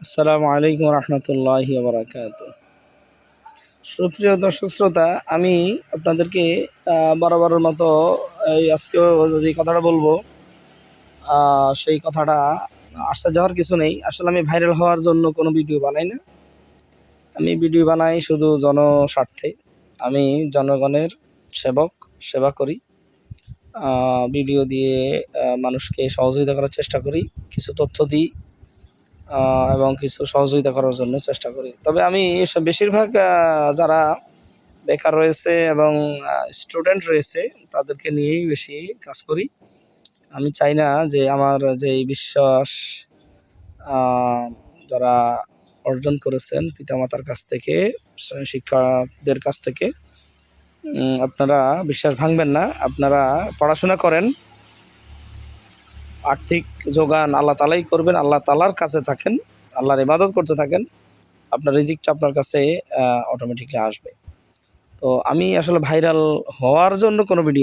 আসসালামু আলাইকুম রহমতুল্লাহি ওয়া বারাকাতুহু। সুপ্রিয় দর্শক শ্রোতা, আমি আপনাদেরকে বরাবরের মতো আজকেও যে কথাটা বলবো, সেই কথাটা আশ্চর্য হওয়ার কিছু নেই। আসলে আমি ভাইরাল হওয়ার জন্য কোনো ভিডিও বানাই না। আমি ভিডিও বানাই শুধু জনস্বার্থে। আমি জনগণের সেবা করি। ভিডিও দিয়ে মানুষকে সহযোগিতা করার চেষ্টা করি, কিছু তথ্য দিই এবং কিছু সহযোগিতা করার জন্য চেষ্টা করি। তবে আমি বেশিরভাগ যারা বেকার রয়েছে এবং স্টুডেন্ট রয়েছে তাদেরকে নিয়েই বেশি কাজ করি। আমি চাই না যে আমার যে বিশ্বাস যারা অর্জন করেছেন পিতামাতার কাছ থেকে, শিক্ষকদের কাছ থেকে, আপনারা বিশ্বাস ভাঙবেন না। আপনারা পড়াশোনা করেন, আর্থিক যোগান আল্লাহ তালাই করবেন, আল্লাহ তালার কাছে থাকেন, আল্লাহর ইবাদত করতে থাকেন, আপনার রিজিকটা আপনার কাছে অটোমেটিকলি আসবে। তো আমি আসলে ভাইরাল হওয়ার জন্য কোনো ভিডিও